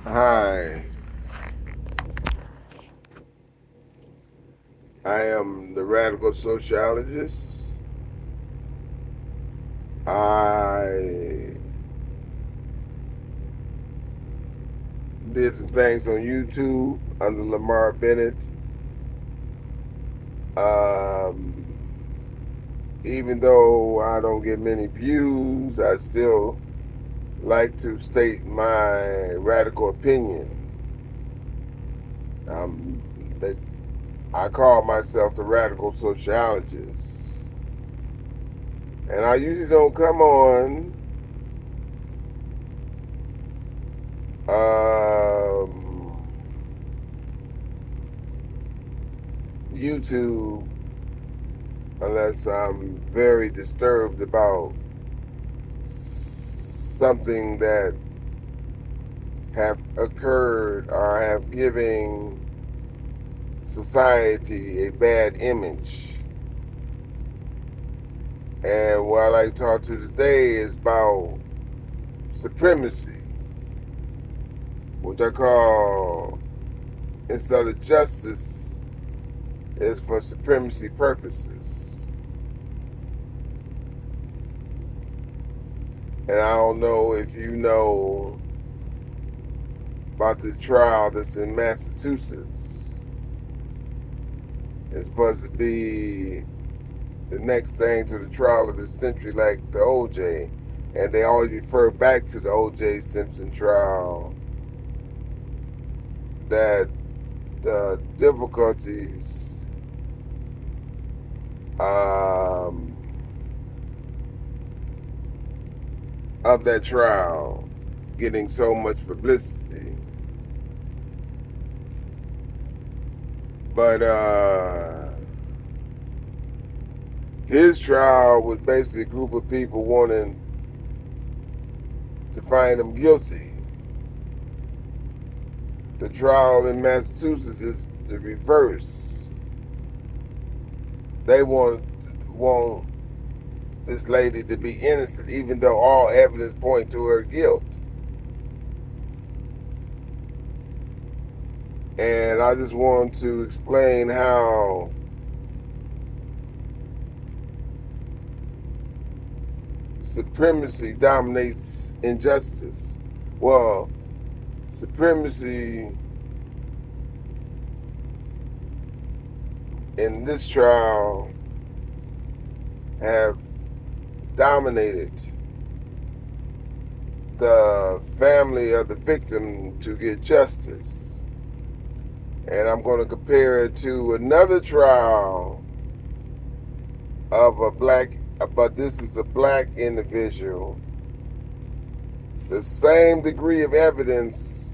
Hi, I am the radical sociologist. I did some things on YouTube under Lamar Bennett. Um, Even though I don't get many views, I still like to state my radical opinion. Um, they, I call myself the radical sociologist. And I usually don't come on um, YouTube unless I'm very disturbed about something that have occurred or have given society a bad image. And what I like to talk to today is about supremacy, which I call, instead of justice, is for supremacy purposes. And I don't know if you know about the trial that's in Massachusetts. It's supposed to be the next thing to the trial of the century, like the OJ. And they always refer back to the OJ Simpson trial, that the difficulties um, of that trial getting so much publicity. But his trial was basically a group of people wanting to find him guilty. The trial in Massachusetts is the reverse. They want this lady to be innocent, even though all evidence points to her guilt. And I just want to explain how supremacy dominates injustice. Well, supremacy in this trial have dominated the family of the victim to get justice. And I'm going to compare it to another trial of a black, but this is a black individual. The same degree of evidence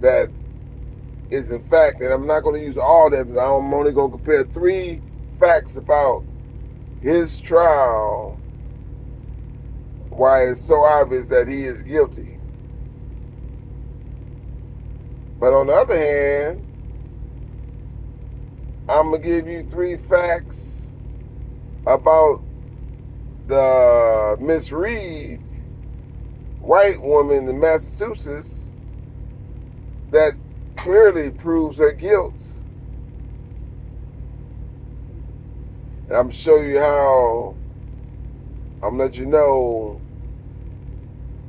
that is in fact, and I'm not going to use all the evidence, I'm only going to compare three facts about his trial, why it's so obvious that he is guilty. But on the other hand, I'm going to give you three facts about the Miss Reed, white woman in Massachusetts, that clearly proves her guilt. And I'm show you how, I'm gonna let you know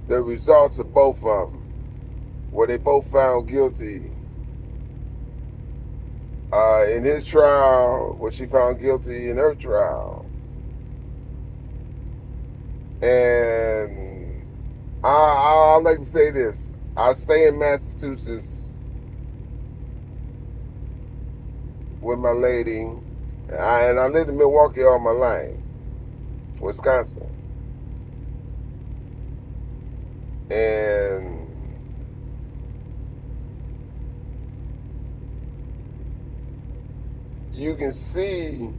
the results of both of them, where they both found guilty. In his trial, where she found guilty in her trial. And I like to say this. I stay in Massachusetts with my lady, and I lived in Milwaukee all my life, Wisconsin. And you can see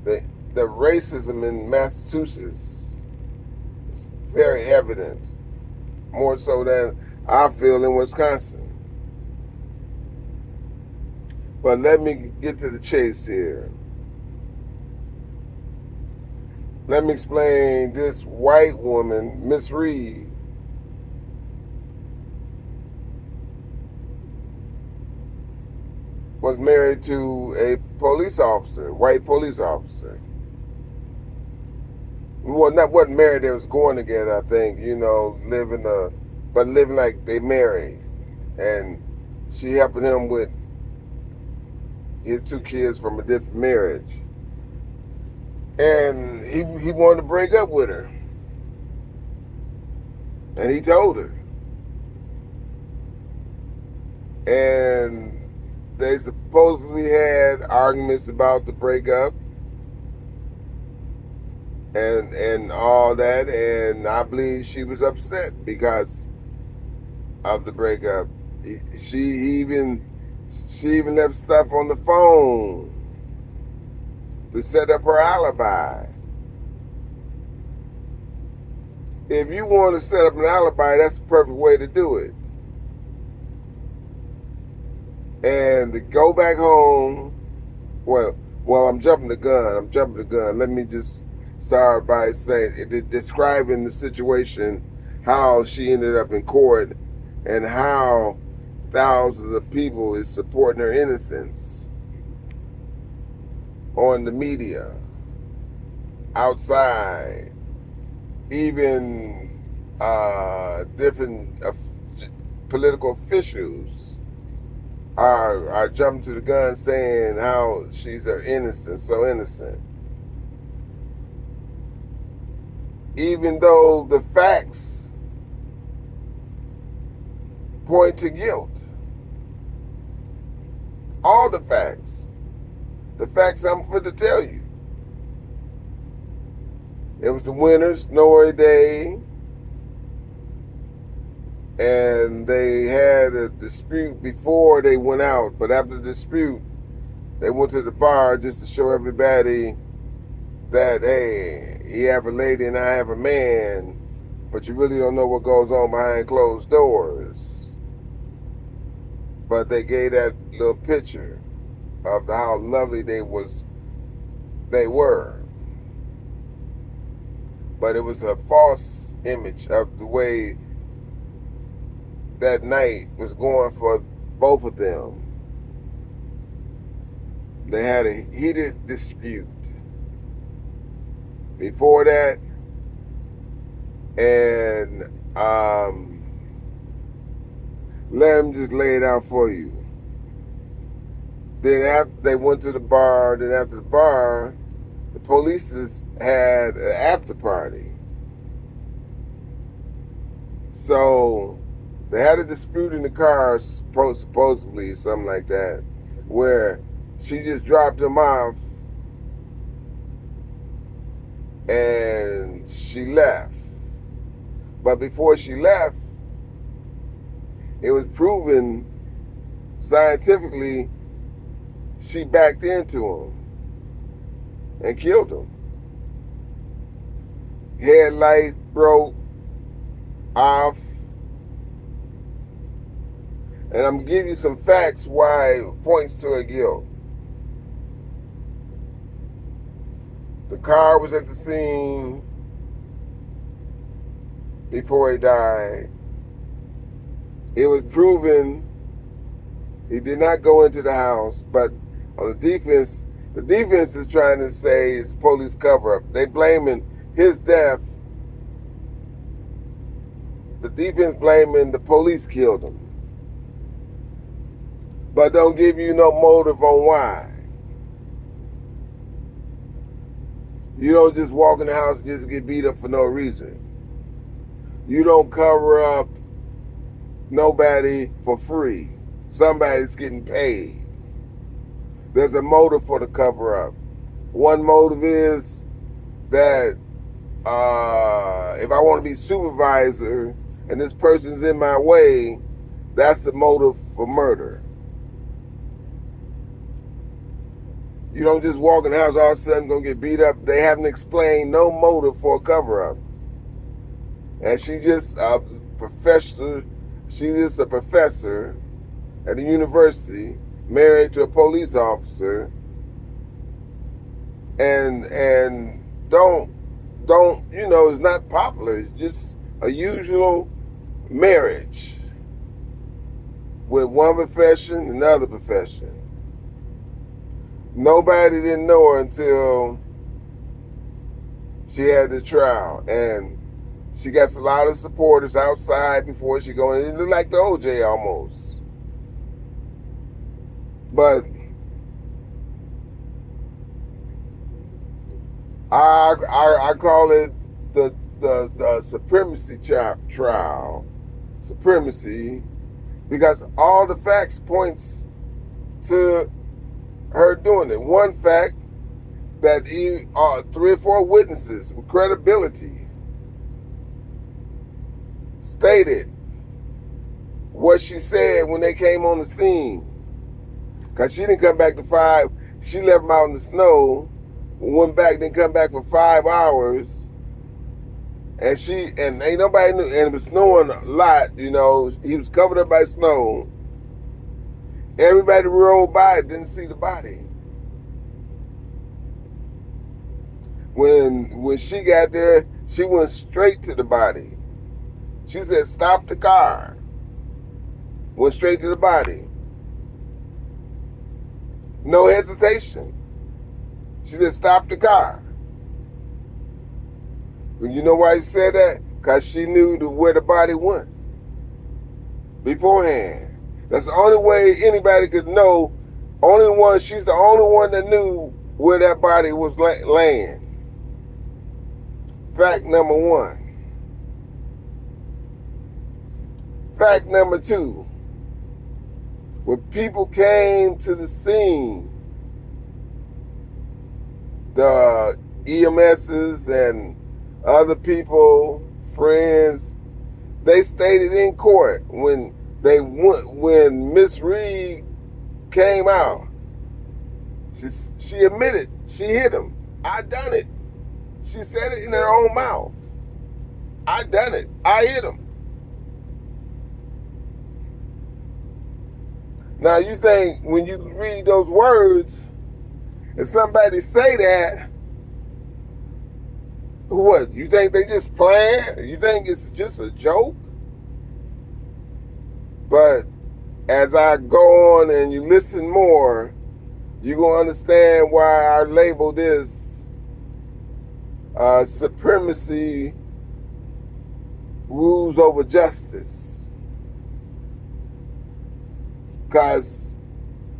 the, the racism in Massachusetts is very evident, more so than I feel in Wisconsin. But let me get to the chase here. Let me explain this white woman, Miss Reed. was married to a police officer, white police officer. Well, not wasn't married. They was going together, I think. Living like they married, and she helping him with his two kids from a different marriage. And he wanted to break up with her, and he told her. And they supposedly had arguments about the breakup and all that, and I believe she was upset because of the breakup. She even left stuff on the phone to set up her alibi. If you want to set up an alibi, that's the perfect way to do it. And to go back home, well, I'm jumping the gun. Let me just start by describing the situation, how she ended up in court, and how thousands of people is supporting her innocence on the media, outside, even different political officials are jumping to the gun saying how she's innocent, so innocent. Even though the facts point to guilt. All the facts. The facts I'm for to tell you. It was the winter, snowy day, and they had a dispute before they went out. But after the dispute, they went to the bar just to show everybody that, hey, you have a lady and I have a man, but you really don't know what goes on behind closed doors. But they gave that little picture of how lovely they were. But it was a false image of the way that night was going for both of them. They had a heated dispute before that, and let them just lay it out for you. Then after they went to the bar, after the bar, the police had an after party. So they had a dispute in the car, supposedly, something like that, where she just dropped him off and she left. But before she left, it was proven scientifically she backed into him and killed him. Headlight broke off. And I'm going to give you some facts why it points to her guilt. The car was at the scene before he died. It was proven he did not go into the house, but on the defense is trying to say it's police cover-up. They blaming his death. The defense blaming the police killed him. But don't give you no motive on why. You don't just walk in the house just to get beat up for no reason. You don't cover up nobody for free. Somebody's getting paid. There's a motive for the cover up. One motive is that if I want to be supervisor and this person's in my way, that's the motive for murder. You don't just walk in the house all of a sudden gonna get beat up. They haven't explained no motive for a cover-up. And she just a professor at the university, married to a police officer, and don't it's not popular. It's just a usual marriage with one profession, another profession. Nobody didn't know her until she had the trial, and she got a lot of supporters outside before she go in. It looked like the OJ almost, but I call it the supremacy trial, supremacy, because all the facts points to her doing it. One fact that 3 or 4 witnesses with credibility stated what she said when they came on the scene. Because she didn't come back to 5. She left them out in the snow, went back, didn't come back for 5 hours. And ain't nobody knew, and it was snowing a lot, you know. He was covered up by snow. Everybody rolled by it, didn't see the body. When she got there, she went straight to the body. She said, "Stop the car." Went straight to the body. No hesitation. She said, "Stop the car." You know why she said that? Because she knew where the body went beforehand. That's the only way anybody could know. She's the only one that knew where that body was laying. Fact number 1. Fact number 2. When people came to the scene, the EMSs and other people, friends, they stated in court when Miss Reed came out, she admitted she hit him. I done it. She said it in her own mouth. I done it. I hit him. Now you think when you read those words, if somebody say that, what? You think they just playing? You think it's just a joke? But as I go on and you listen more, you're going to understand why I label this supremacy rules over justice. Because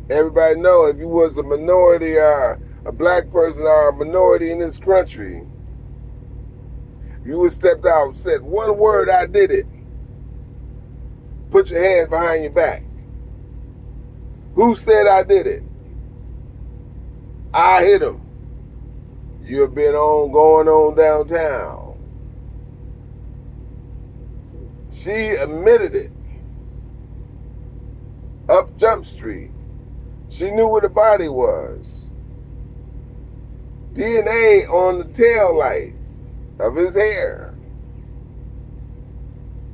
everybody know if you was a minority or a black person or a minority in this country, you would stepped out, said one word, "I did it." Put your hands behind your back. Who said I did it? I hit him. You've been going on downtown. She admitted it. Up Jump Street. She knew where the body was. DNA on the tail light of his hair.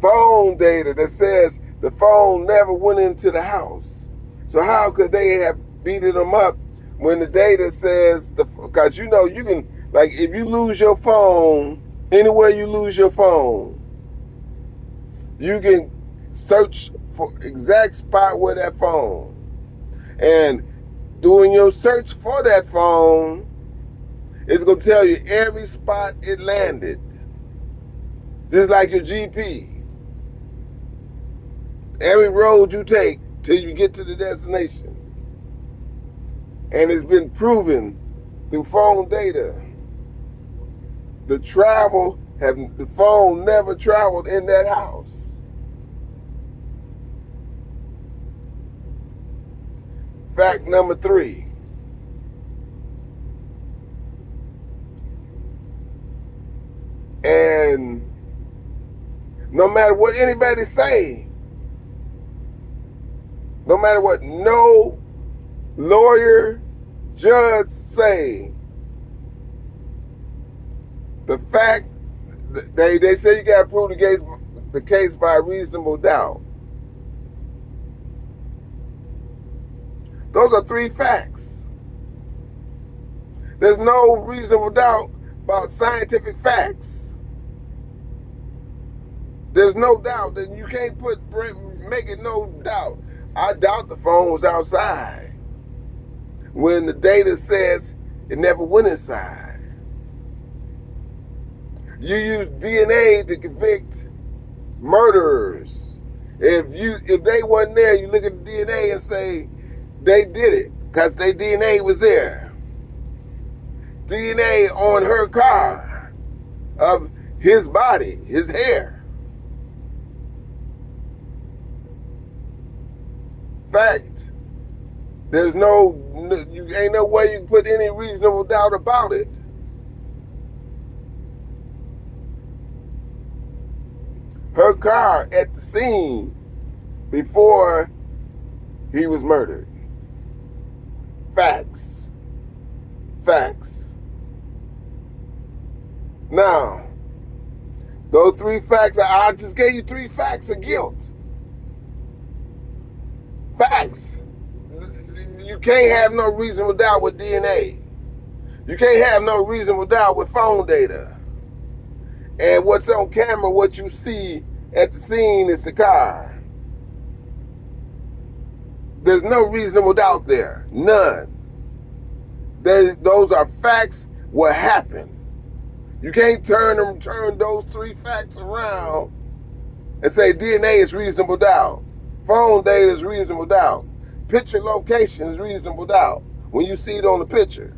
Phone data that says the phone never went into the house. So how could they have beaten him up when the data says because you know you can, like, if you lose your phone, anywhere you lose your phone, you can search for exact spot where that phone. And doing your search for that phone, it's going to tell you every spot it landed. Just like your GP. Every road you take till you get to the destination. And it's been proven through phone data. The phone never traveled in that house. Fact number 3. And no matter what anybody say, no matter what no lawyer, judge say, the fact they say you got to prove the case by reasonable doubt. Those are 3 facts. There's no reasonable doubt about scientific facts. There's no doubt that you can't make it no doubt. I doubt the phone was outside. when the data says it never went inside. You use DNA to convict murderers. If they wasn't there, you look at the DNA and say they did it because their DNA was there. DNA on her car of his body, his hair. Fact. There's you ain't no way you can put any reasonable doubt about it. Her car at the scene before he was murdered. Facts. Facts. Now, those 3 facts, I just gave you 3 facts of guilt. Facts. You can't have no reasonable doubt with DNA. You can't have no reasonable doubt with phone data. And what's on camera, what you see at the scene is the car. There's no reasonable doubt there. None. Those are facts what happened. You can't turn those 3 facts around and say DNA is reasonable doubt. Phone data is reasonable doubt. Picture location is reasonable doubt when you see it on the picture.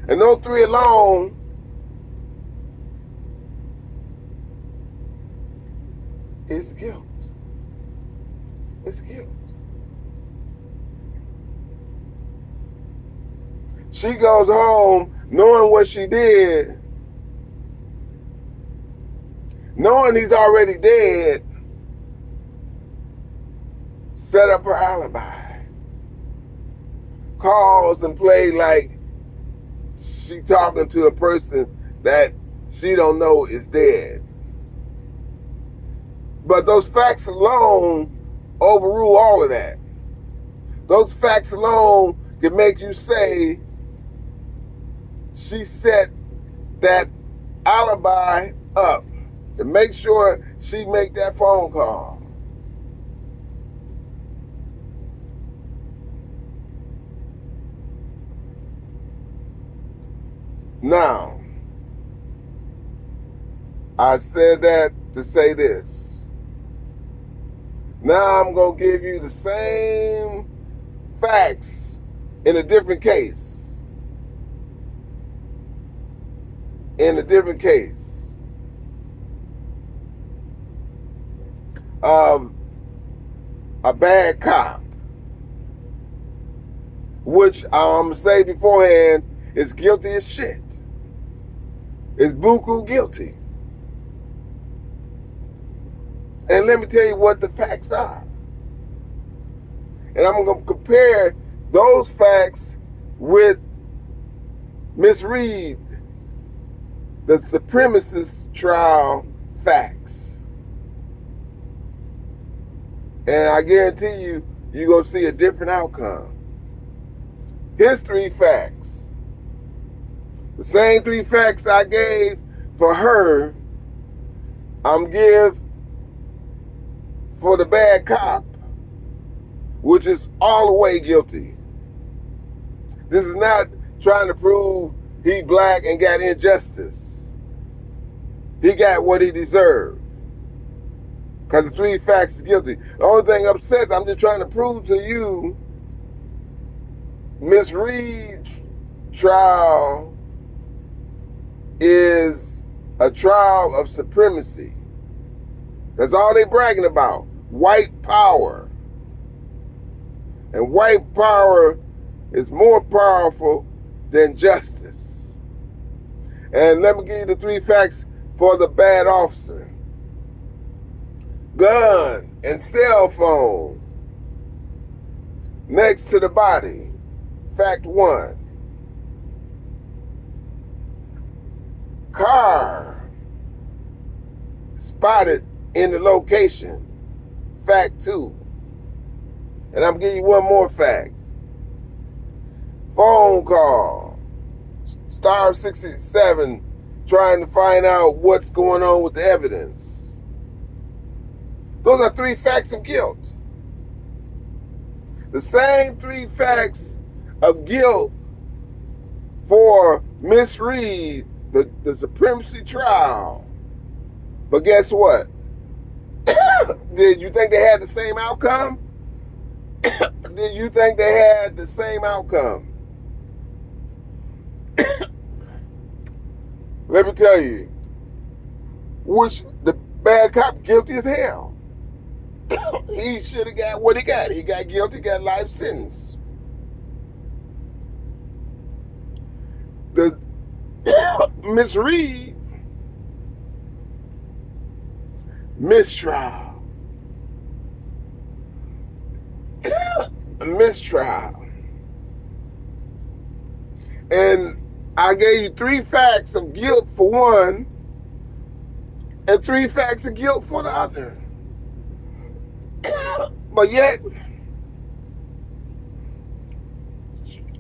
And those 3 alone is guilt. It's guilt. She goes home knowing what she did, knowing he's already dead, set up her alibi. Calls and play like she talking to a person that she don't know is dead. But those facts alone overrule all of that. Those facts alone can make you say she set that alibi up to make sure she make that phone call. Now, I said that to say this. Now I'm going to give you the same facts in a different case. In a different case. Of a bad cop. Which I'm going to say beforehand is guilty as shit. It's buku guilty. And let me tell you what the facts are. And I'm going to compare those facts with Miss Reed, the supremacist trial facts. And I guarantee you, you're going to see a different outcome. Here's 3 facts. The same 3 facts I gave for her, I'm give for the bad cop, which is all the way guilty. This is not trying to prove he black and got injustice. He got what he deserved. Because the 3 facts is guilty. The only thing upsets, I'm just trying to prove to you Miss Reed's trial is a trial of supremacy. That's all they bragging about. White power. And white power is more powerful than justice. And let me give you the 3 facts for the bad officer. Gun and cell phone next to the body. Fact 1. Car spotted in the location. Fact 2. And I'm giving you one more fact. Phone call. Star 67 trying to find out what's going on with the evidence. Those are 3 facts of guilt. The same three facts of guilt for Miss Reed, the supremacy trial. But guess what? Did you think they had the same outcome? Did you think they had the same outcome? Let me tell you, which the bad cop guilty as hell. He should have got what he got. He got guilty, got life sentence. The Miss Reed, mistrial. Mistrial. And I gave you three facts of guilt for one and three facts of guilt for the other. But yet,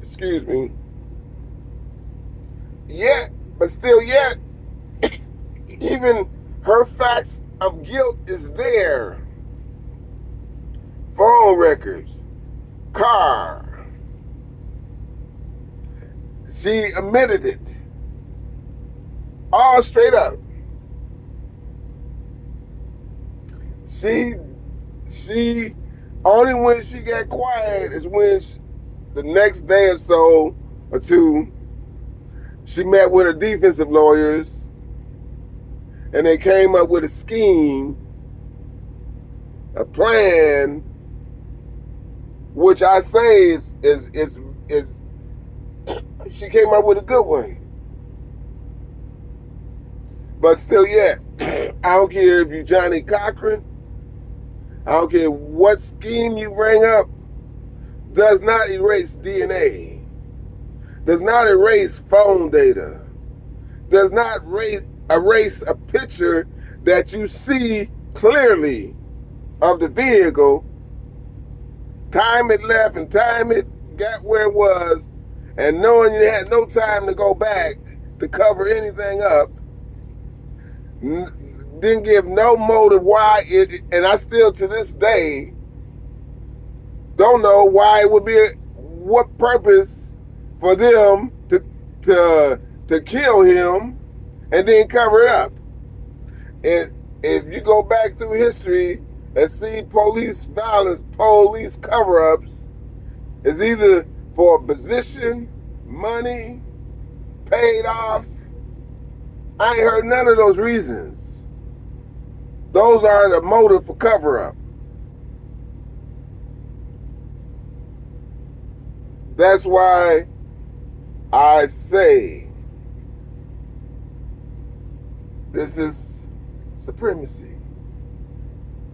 excuse me, but still yet, even her facts of guilt is there. Phone records, car. She admitted it. All straight up. She only when she got quiet is when the next day or so or two, she met with her defensive lawyers and they came up with a scheme, a plan, which I say is she came up with a good one. But still yet, I don't care if you're Johnny Cochran, I don't care what scheme you bring up, does not erase DNA, does not erase phone data, does not erase a picture that you see clearly of the vehicle, time it left and time it got where it was, and knowing you had no time to go back to cover anything up, didn't give no motive why it, and I still to this day don't know why it would be, what purpose for them to kill him and then cover it up. And if you go back through history and see police violence, police cover-ups, it's either for position, money, paid off. I ain't heard none of those reasons. Those are the motive for cover-up. That's why I say this is supremacy.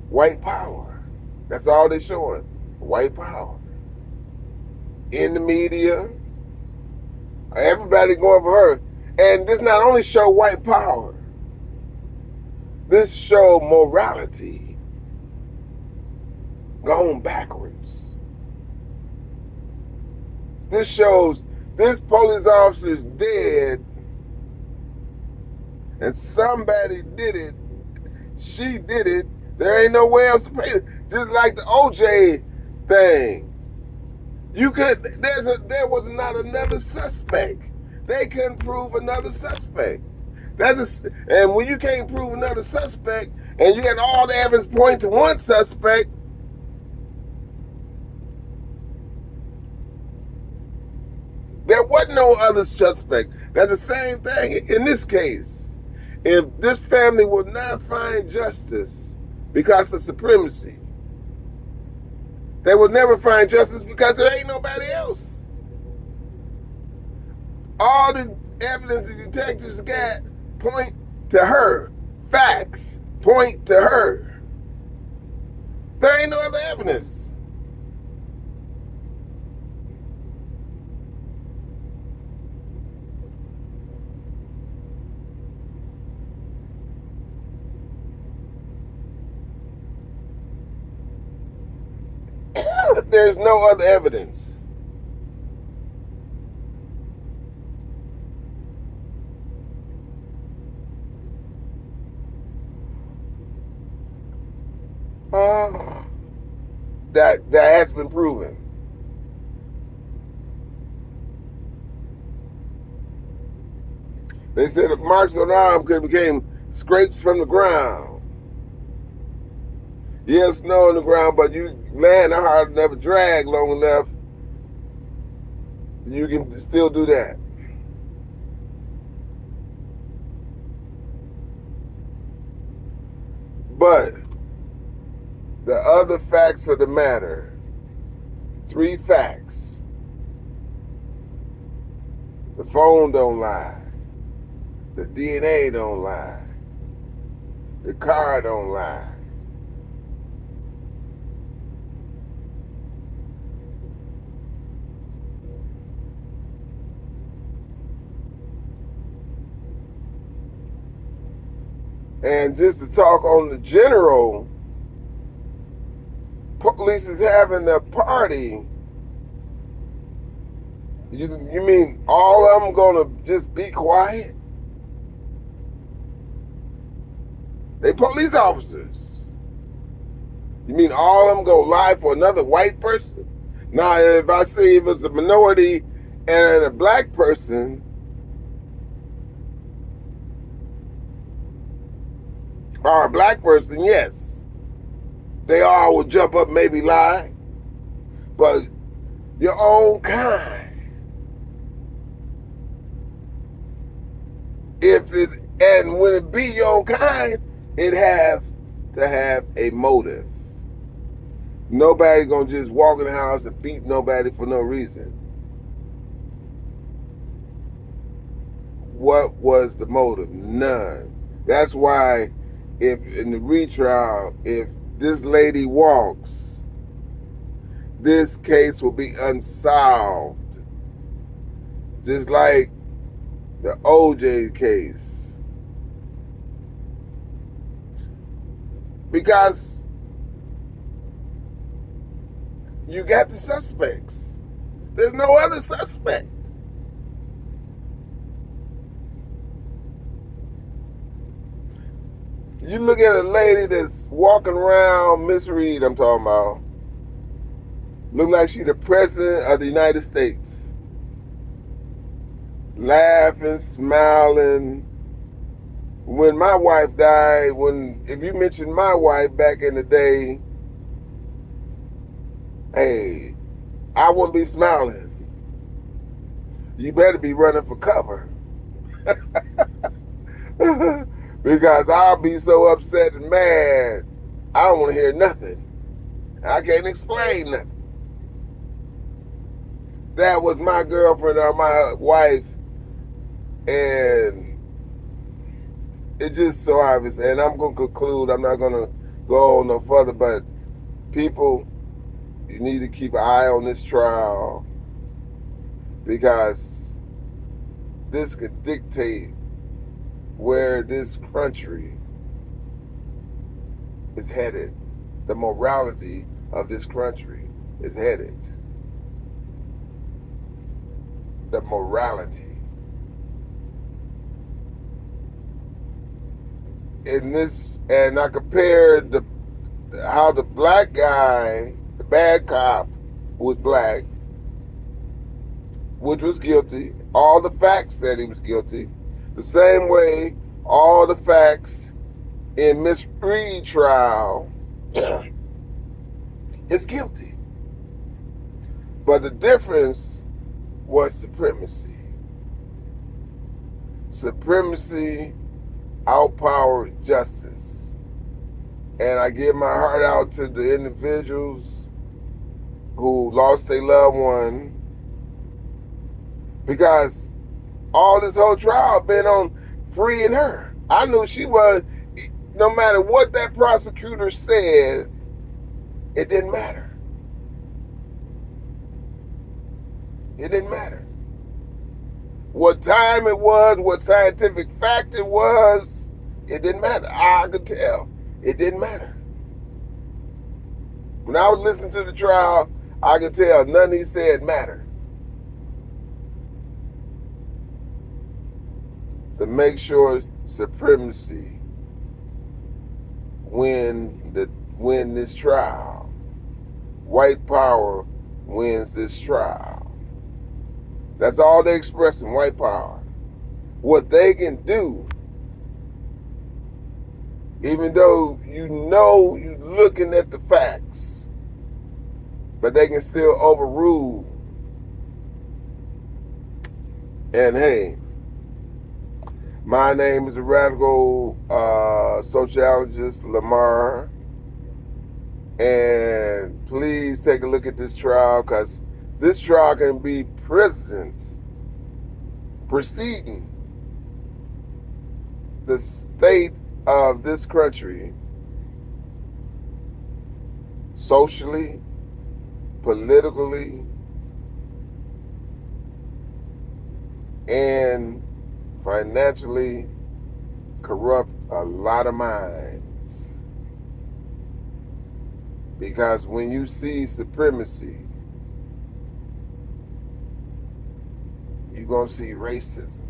White power. That's all they're showing. White power. In the media. Everybody going for her. And this not only show white power. This show morality. Going backwards. This shows this police officer's dead and somebody did it. She did it. There ain't nowhere else to pay it. Just like the OJ thing. There was not another suspect. They couldn't prove another suspect. And when you can't prove another suspect and you got all the evidence pointing to one suspect, there wasn't no other suspect. That's the same thing in this case. If this family would not find justice because of supremacy, they would never find justice because there ain't nobody else. All the evidence the detectives got point to her. Facts point to her. There ain't no other evidence. There's no other evidence. That has been proven. They said the marks on the arm could became scrapes from the ground. You have snow on the ground, but you land hard enough, drag long enough, you can still do that. But the other facts of the matter, 3 facts. The phone don't lie. The DNA don't lie. The car don't lie. And just to talk on the general, police is having a party. You mean all of them gonna just be quiet? They police officers. You mean all of them go lie for another white person? Now, if I say if it's a minority and a black person, or a black person, yes, they all would jump up, maybe lie. But your own kind, if it and when it be your own kind, it have to have a motive. Nobody gonna just walk in the house and beat nobody for no reason. What was the motive? None. That's why if in the retrial, if this lady walks, this case will be unsolved. Just like the OJ case. Because you got the suspects. There's no other suspect. You look at a lady that's walking around, Miss Reed, I'm talking about, look like she's the president of the United States. Laughing, smiling. When my wife died, if you mentioned my wife back in the day, hey, I wouldn't be smiling. You better be running for cover. Because I'll be so upset and mad, I don't want to hear nothing. I can't explain nothing. That was my girlfriend or my wife, and it just so obvious. And I'm going to conclude, I'm not going to go on no further, but people, you need to keep an eye on this trial, because this could dictate where this country is headed. The morality of this country is headed. The morality. In this, and I compared how the black guy, the bad cop, who was black, which was guilty, all the facts said he was guilty, the same way all the facts in Miss Reed trial is guilty. But the difference was supremacy. Supremacy outpowered justice. And I give my heart out to the individuals who lost their loved one, because all this whole trial been on freeing her. I knew she was, no matter what that prosecutor said, it didn't matter. It didn't matter. What time it was, what scientific fact it was, it didn't matter. I could tell. It didn't matter. When I was listening to the trial, I could tell none he said mattered. To make sure supremacy win this trial. White power wins this trial. That's all they expressing, white power. what they can do, even though you know you're looking at the facts, but they can still overrule. And hey, my name is a radical sociologist, Lamar. And please take a look at this trial, because this trial can be preceding the state of this country socially, politically, and financially corrupt a lot of minds. Because when you see supremacy, you're going to see racism.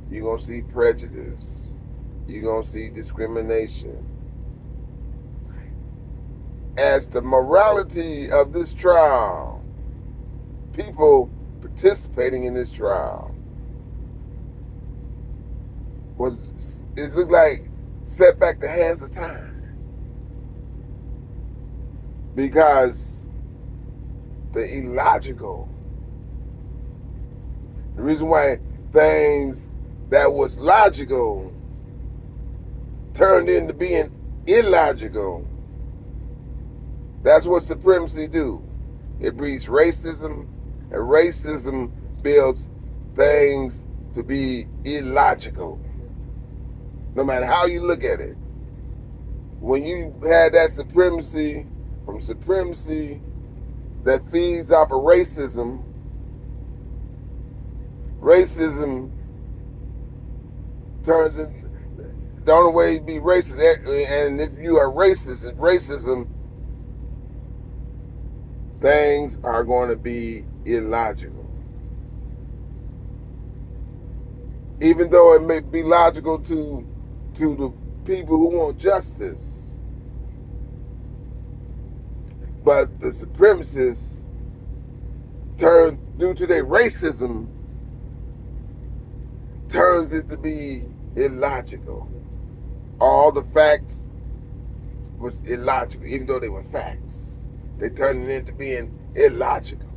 You're going to see prejudice. You're going to see discrimination. As the morality of this trial, people participating in this trial, it looked like set back the hands of time. Because the illogical, the reason why things that was logical turned into being illogical, that's what supremacy do. It breeds racism, and racism builds things to be illogical. No matter how you look at it. When you had that supremacy that feeds off of racism turns in the only way to be racist, and if you are racist, racism, things are going to be illogical. Even though it may be logical to the people who want justice, but the supremacists turn, due to their racism, turns it to be illogical. All the facts was illogical, even though they were facts. They turned it into being illogical.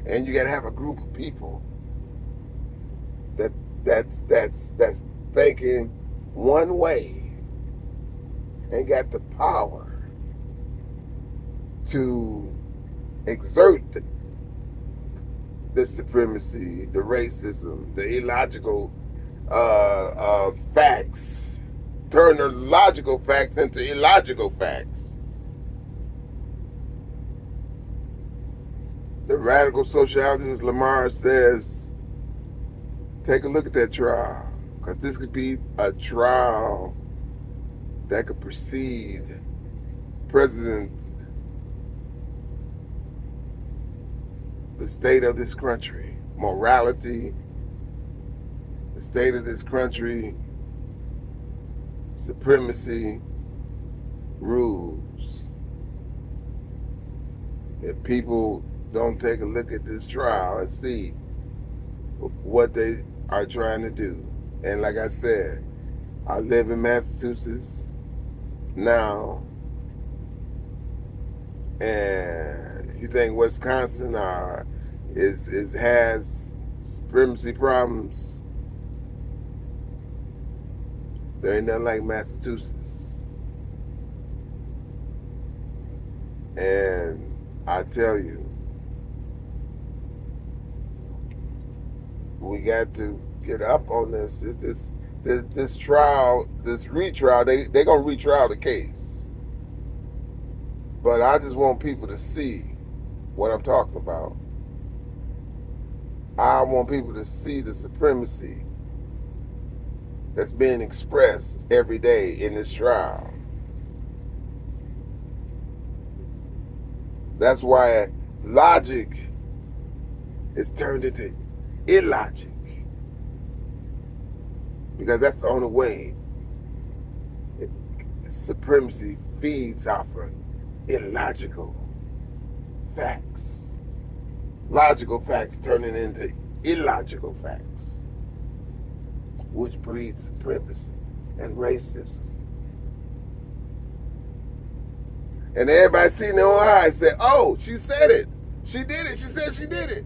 And you got to have a group of people that's thinking one way and got the power to exert the supremacy, the racism, the illogical facts, turn the logical facts into illogical facts. The radical sociologist Lamar says, take a look at that trial, because this could be a trial that could precede the state of this country, morality, the state of this country, supremacy, rules. If people don't take a look at this trial and see what they are trying to do. And like I said, I live in Massachusetts now, and you think Wisconsin has supremacy problems? There ain't nothing like Massachusetts. And I tell you, we got to get up on this. This trial, this retrial, they're going to retrial the case. But I just want people to see what I'm talking about. I want people to see the supremacy that's being expressed every day in this trial. That's why logic is turned into illogic. Because that's the only way supremacy feeds off of illogical facts. Logical facts turning into illogical facts, which breeds supremacy and racism. And everybody seen their own eyes said, oh, she said it. She did it. She said she did it.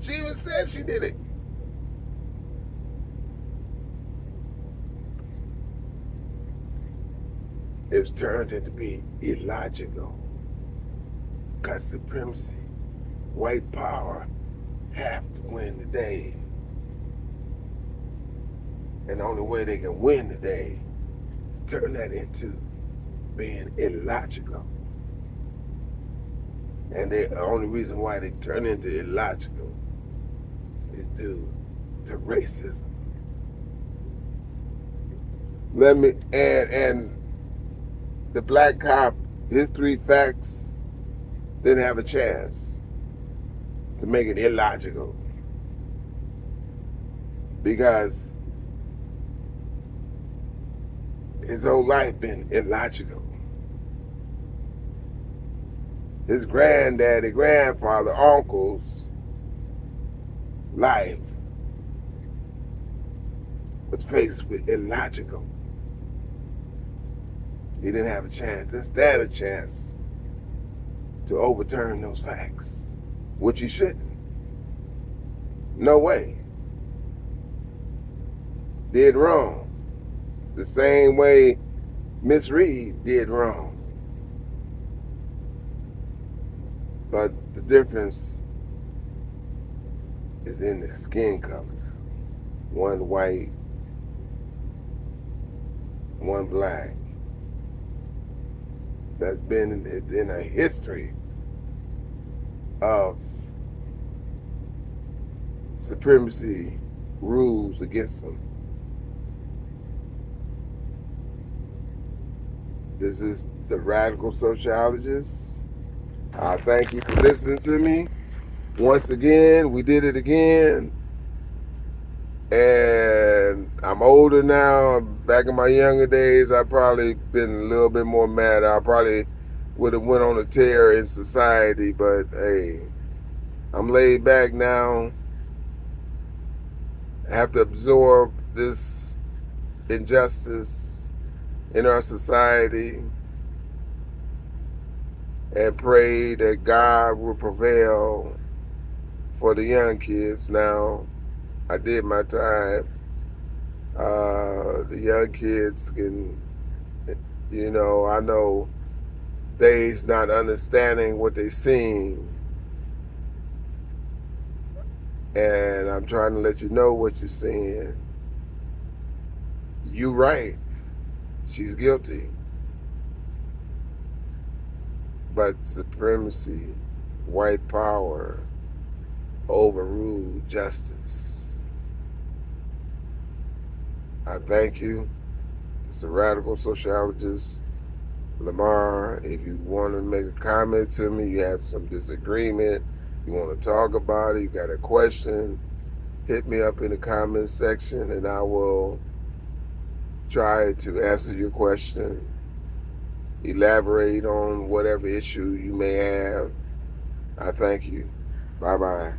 She even said she did it. It was turned into be illogical. Because supremacy, white power, have to win the day. And the only way they can win the day is turn that into being illogical. And the only reason why they turn into illogical is due to racism. And the black cop, his 3 facts didn't have a chance to make it illogical. Because his whole life been illogical. His granddaddy, grandfather, uncle's life was faced with illogical. He didn't have a chance, didn't stand a chance to overturn those facts, which he shouldn't. No way. Did wrong. The same way Miss Reed did wrong. But the difference is in the skin color. One white, one black. That's been in a history of supremacy rules against them. This is the Radical Sociologist. I thank you for listening to me. Once again, we did it again. And I'm older now. Back in my younger days, I probably been a little bit more mad. I probably would have went on a tear in society. But hey, I'm laid back now. I have to absorb this injustice in our society and pray that God will prevail for the young kids now. I did my time. The young kids can, I know they's not understanding what they seen. And I'm trying to let you know what you're seeing. You right. She's guilty. But supremacy, white power, overruled justice. I thank you. It's the Radical Sociologist, Lamar. If you want to make a comment to me, you have some disagreement, you want to talk about it, you got a question, hit me up in the comment section and I will try to answer your question, elaborate on whatever issue you may have. I thank you. Bye-bye.